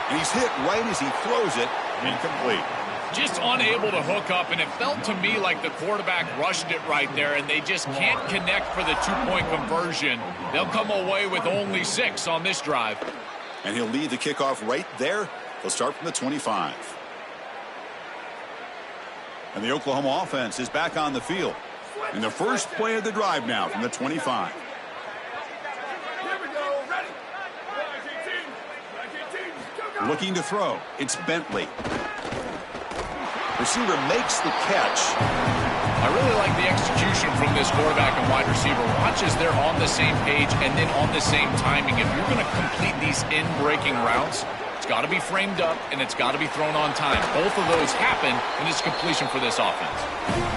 And he's hit right as he throws it. Incomplete. Just unable to hook up, and it felt to me like the quarterback rushed it right there, and they just can't connect for the two-point conversion. They'll come away with only 6 on this drive. And he'll lead the kickoff right there. They'll start from the 25. And the Oklahoma offense is back on the field. And the first play of the drive now from the 25. Looking to throw. It's Bentley. Receiver makes the catch. I really like the execution from this quarterback and wide receiver. Watch as they're on the same page and then on the same timing. If you're going to complete these in-breaking routes, it's got to be framed up and it's got to be thrown on time. Both of those happen in this completion for this offense.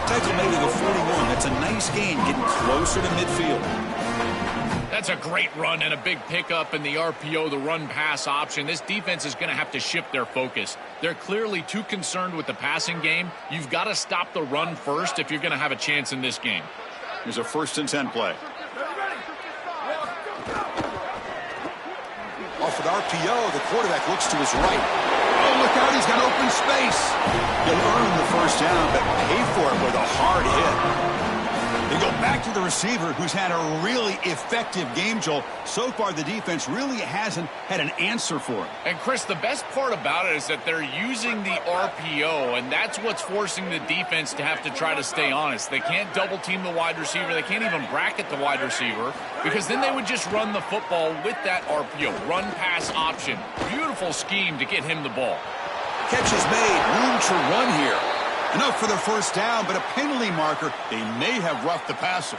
Tackle made to the 41. That's a nice gain, getting closer to midfield. That's a great run and a big pickup in the RPO, the run-pass option. This defense is going to have to shift their focus. They're clearly too concerned with the passing game. You've got to stop the run first if you're going to have a chance in this game. Here's a 1st and 10 play. Off an RPO, the quarterback looks to his right. Oh, look out, he's got open space. He'll earn the first down, but pay for it with a hard hit. They go back to the receiver, who's had a really effective game, Joel. So far, the defense really hasn't had an answer for it. And, Chris, the best part about it is that they're using the RPO, and that's what's forcing the defense to have to try to stay honest. They can't double-team the wide receiver. They can't even bracket the wide receiver, because then they would just run the football with that RPO, run-pass option. Beautiful scheme to get him the ball. Catch is made. Room to run here. Enough for the first down, but a penalty marker. They may have roughed the passer.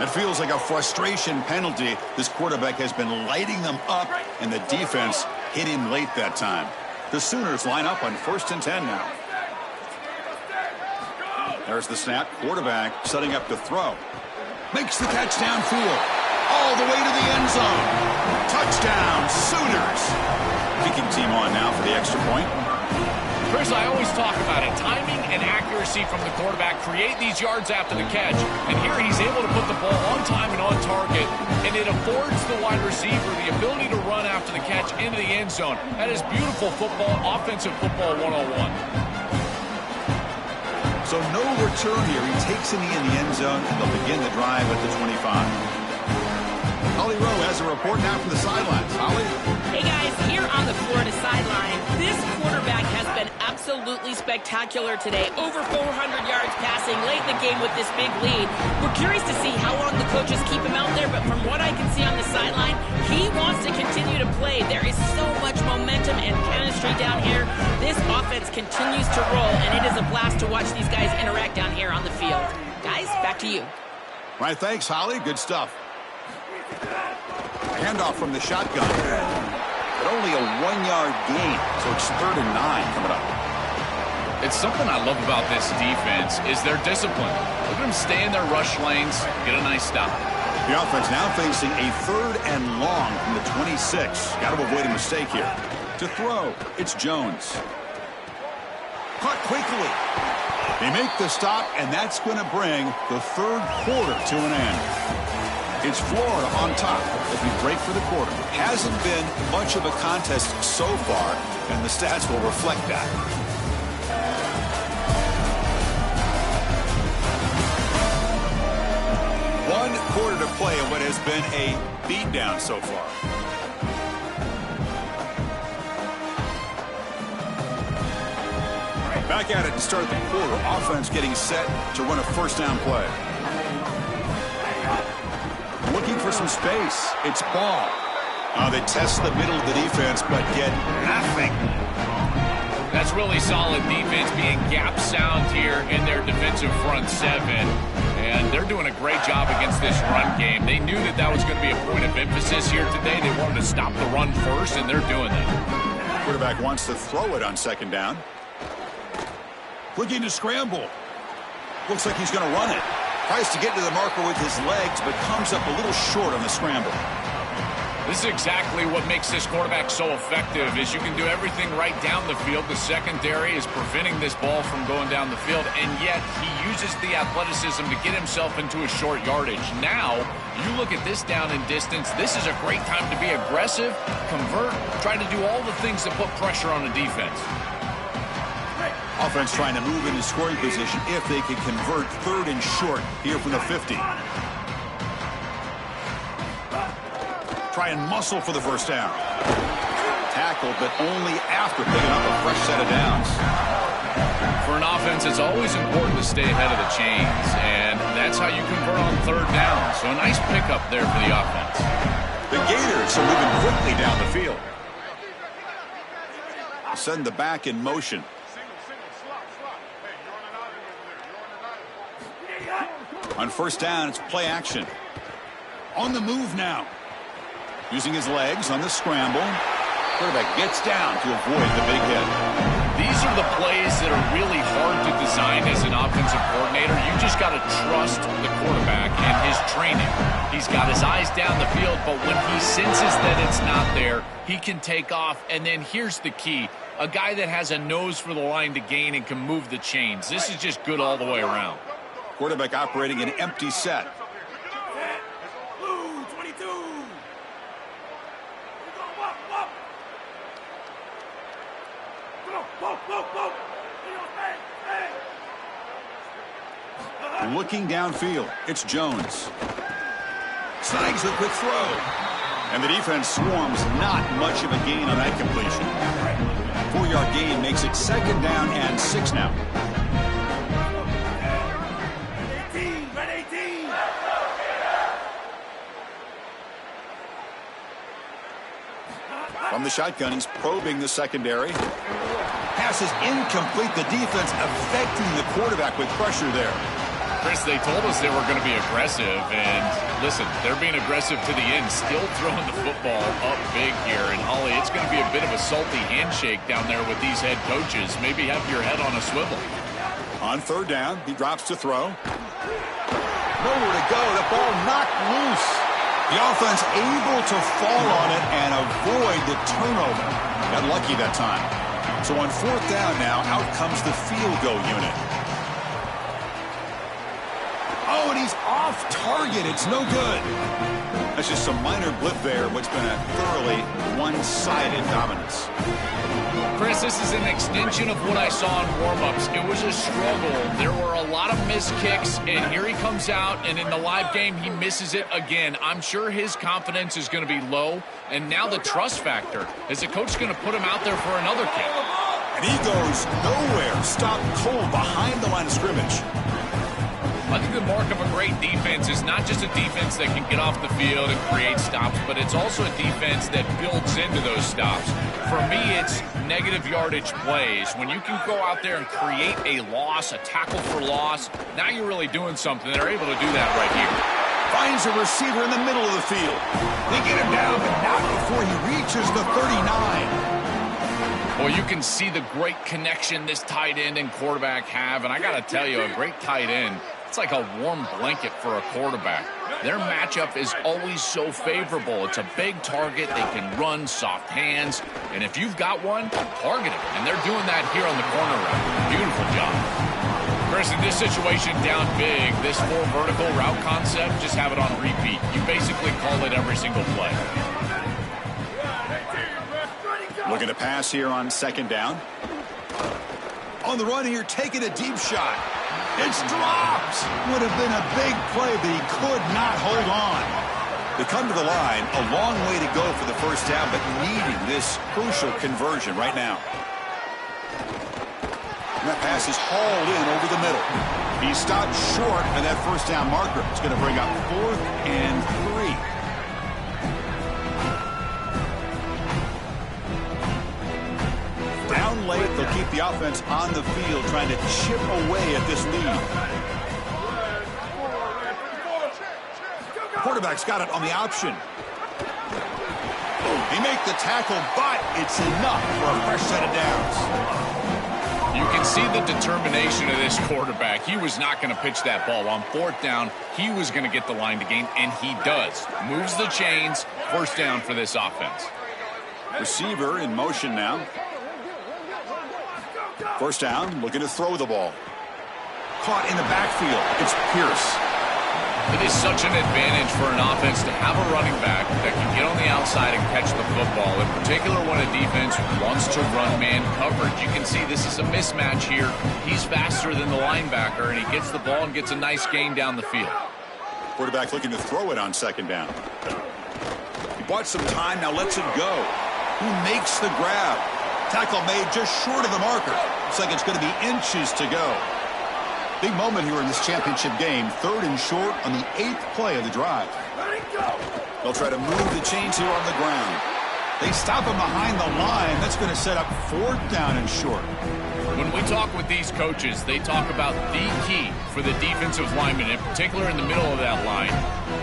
It feels like a frustration penalty. This quarterback has been lighting them up, and the defense hit him late that time. The Sooners line up on 1st and 10 now. There's the snap. Quarterback setting up to throw. Makes the catch downfield. All the way to the end zone. Touchdown, Sooners. Kicking team on now for the extra point. Chris, I always talk about it. Timing and accuracy from the quarterback create these yards after the catch. And here he's able to put the ball on time and on target. And it affords the wide receiver the ability to run after the catch into the end zone. That is beautiful football, offensive football 101. So no return here. He takes it in the end zone, and they'll begin the drive at the 25. Holly Rowe has a report now from the sidelines. Holly? Hey, guys, here on the Florida sideline, this quarterback has been absolutely spectacular today. Over 400 yards passing, late in the game with this big lead. We're curious to see how long the coaches keep him out there, but from what I can see on the sideline, he wants to continue to play. There is so much momentum and chemistry down here. This offense continues to roll, and it is a blast to watch these guys interact down here on the field. Guys, back to you. All right, thanks, Holly. Good stuff. Handoff from the shotgun. But only a 1-yard gain, so it's 3rd and 9 coming up. It's something I love about this defense is their discipline. Look at them stay in their rush lanes, get a nice stop. The offense now facing a 3rd and long from the 26. Got to avoid a mistake here. To throw, it's Jones. Caught quickly. They make the stop, and that's going to bring the 3rd quarter to an end. It's Florida on top as we break for the quarter. Hasn't been much of a contest so far, and the stats will reflect that. One quarter to play in what has been a beatdown so far. Back at it to start the quarter. Offense getting set to run a 1st down play. Looking for some space. It's Ball. They test the middle of the defense, but get nothing. That's really solid defense, being gap sound here in their defensive front 7. And they're doing a great job against this run game. They knew that was going to be a point of emphasis here today. They wanted to stop the run first, and they're doing that. Quarterback wants to throw it on 2nd down. Looking to scramble. Looks like he's going to run it. Tries to get to the marker with his legs, but comes up a little short on the scramble. This is exactly what makes this quarterback so effective, is you can do everything right down the field. The secondary is preventing this ball from going down the field, and yet he uses the athleticism to get himself into a short yardage. Now, you look at this down and distance, this is a great time to be aggressive, convert, try to do all the things that put pressure on the defense. Offense trying to move into scoring position if they can convert 3rd and short here from the 50. Try and muscle for the 1st down. Tackled, but only after picking up a fresh set of downs. For an offense, it's always important to stay ahead of the chains, and that's how you convert on 3rd down. So a nice pickup there for the offense. The Gators are moving quickly down the field. Send the back in motion. On 1st down, it's play action. On the move now. Using his legs on the scramble. Quarterback gets down to avoid the big hit. These are the plays that are really hard to design as an offensive coordinator. You just got to trust the quarterback and his training. He's got his eyes down the field, but when he senses that it's not there, he can take off. And then here's the key. A guy that has a nose for the line to gain and can move the chains. This is just good all the way around. Quarterback operating an empty set. Blue 22. Looking downfield, it's Jones. Snags a quick throw. And the defense swarms, not much of a gain on that completion. 4-yard gain makes it 2nd down and 6 now. Red 18. From the shotgun, he's probing the secondary. Pass is incomplete. The defense affecting the quarterback with pressure there. Chris, they told us they were going to be aggressive, and listen, they're being aggressive to the end, still throwing the football up big here. And Holly, it's going to be a bit of a salty handshake down there with these head coaches. Maybe have your head on a swivel. On 3rd down, he drops to throw. Nowhere to go. The ball knocked loose. The offense able to fall on it and avoid the turnover. Got lucky that time. So on 4th down now, out comes the field goal unit. Oh, and he's off target. It's no good. That's just some minor blip there, what's been a thoroughly one-sided dominance. Chris, this is an extension of what I saw in warm-ups. It was a struggle. There were a lot of missed kicks, and here he comes out, and in the live game, he misses it again. I'm sure his confidence is going to be low, and now the trust factor. Is the coach going to put him out there for another kick? And he goes nowhere. Stopped cold behind the line of scrimmage. I think the mark of a great defense is not just a defense that can get off the field and create stops, but it's also a defense that builds into those stops. For me, it's negative yardage plays. When you can go out there and create a loss, a tackle for loss, now you're really doing something. They're able to do that right here. Finds a receiver in the middle of the field. They get him down, but not before he reaches the 39. Well, you can see the great connection this tight end and quarterback have, and I got to tell you, a great tight end It's like a warm blanket for a quarterback. Their matchup is always so favorable. It's a big target. They can run, soft hands. And if you've got one, target him. And they're doing that here on the corner route. Beautiful job. Chris, in this situation down big, this 4 vertical route concept, just have it on repeat. You basically call it every single play. Looking to pass here on 2nd down. On the run here, taking a deep shot. It's dropped. Would have been a big play, but he could not hold on. They come to the line, a long way to go for the first down, but needing this crucial conversion right now. And that pass is hauled in over the middle. He stopped short of that first down marker. It's going to bring up 4th and 3. Down late, they'll keep the offense on the field, trying to chip away at this lead. Quarterback's got it on the option. He makes the tackle, but it's enough for a fresh set of downs. You can see the determination of this quarterback. He was not going to pitch that ball. On 4th down, he was going to get the line to gain, and he does. Moves the chains, first down for this offense. Receiver in motion now. First down, looking to throw the ball. Caught in the backfield. It's Pierce. It is such an advantage for an offense to have a running back that can get on the outside and catch the football, in particular when a defense wants to run man coverage. You can see this is a mismatch here. He's faster than the linebacker, and he gets the ball and gets a nice gain down the field. Quarterback looking to throw it on 2nd down. He bought some time, now lets it go. Who makes the grab? Tackle made just short of the marker. Looks like it's going to be inches to go. Big moment here in this championship game. 3rd and short on the 8th play of the drive. They'll try to move the chains here on the ground. They stop him behind the line. That's going to set up 4th down and short. When we talk with these coaches, they talk about the key for the defensive lineman, in particular in the middle of that line,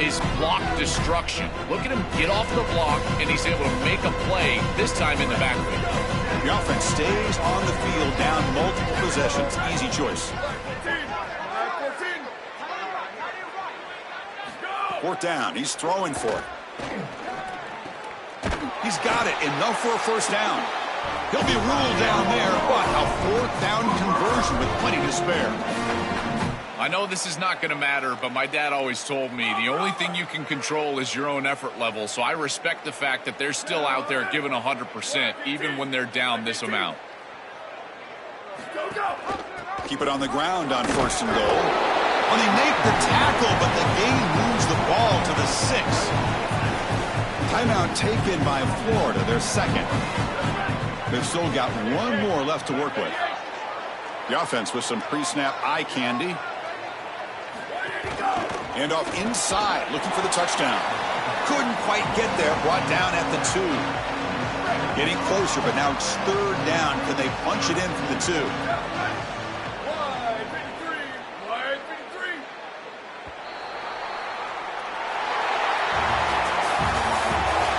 is block destruction. Look at him get off the block, and he's able to make a play, this time in the backfield. The offense stays on the field down multiple possessions. Easy choice. 4th down. He's throwing for it. He's got it. Enough for a first down. He'll be ruled down there, but a 4th down conversion with plenty to spare. I know this is not going to matter, but my dad always told me the only thing you can control is your own effort level, so I respect the fact that they're still out there giving 100%, even when they're down this amount. Keep it on the ground on 1st and goal. Well, they make the tackle, but the game moves the ball to the 6. Timeout taken by Florida, their 2nd. They've still got one more left to work with. The offense with some pre-snap eye candy. And off inside, looking for the touchdown. Couldn't quite get there, brought down at the 2. Getting closer, but now it's 3rd down. Can they punch it in from the 2?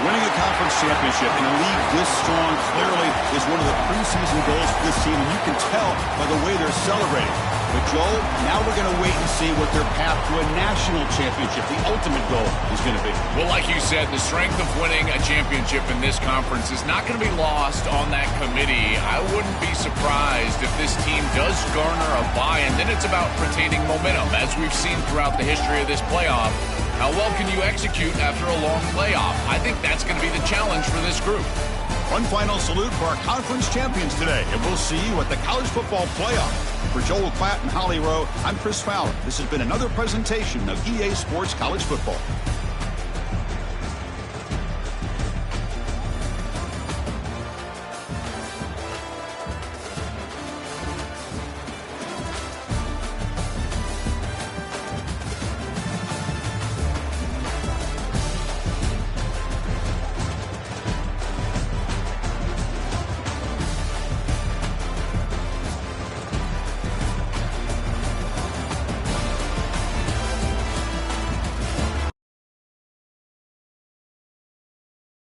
Winning a conference championship in a league this strong clearly is one of the preseason goals for this team, and you can tell by the way they're celebrating. But, Joel, now we're going to wait and see what their path to a national championship, the ultimate goal, is going to be. Well, like you said, the strength of winning a championship in this conference is not going to be lost on that committee. I wouldn't be surprised if this team does garner a bye, and then it's about retaining momentum, as we've seen throughout the history of this playoff. How well can you execute after a long playoff? I think that's going to be the challenge for this group. One final salute for our conference champions today, and we'll see you at the college football playoff. For Joel Klatt and Holly Rowe, I'm Chris Fowler. This has been another presentation of EA Sports College Football.